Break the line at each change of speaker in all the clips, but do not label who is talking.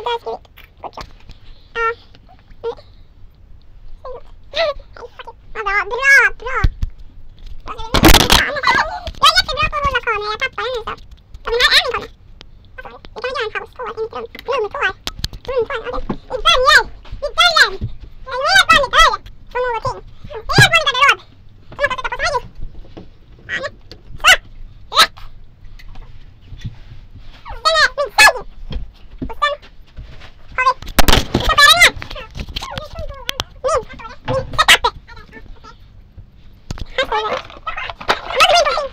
du har skrivit. Good job. Ja. Ja, bra. Jag är jättebra på att hålla kameran, jag tappar den nu så. Ja, men här är min kamera. Vi kan göra en paus på intron. Blomtår. Vi börjar vid dörren. Det är en helt vanlig dörr från någonting. En helt vanlig garderob. Så man kan sätta på sig just. Ja, så. Rätt. Sen är min säng. Och sen har vi. Vi ska börja den här. Min setup. Här står det.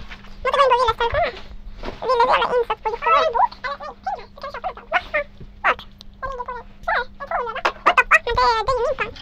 Jag måste gå in på Villas telefon. Ville vi göra insats på Göteborg. Det kan köpa utan. Vart? Det ligger på det. Så här, en 200. What the fuck? Men det är ju min tank.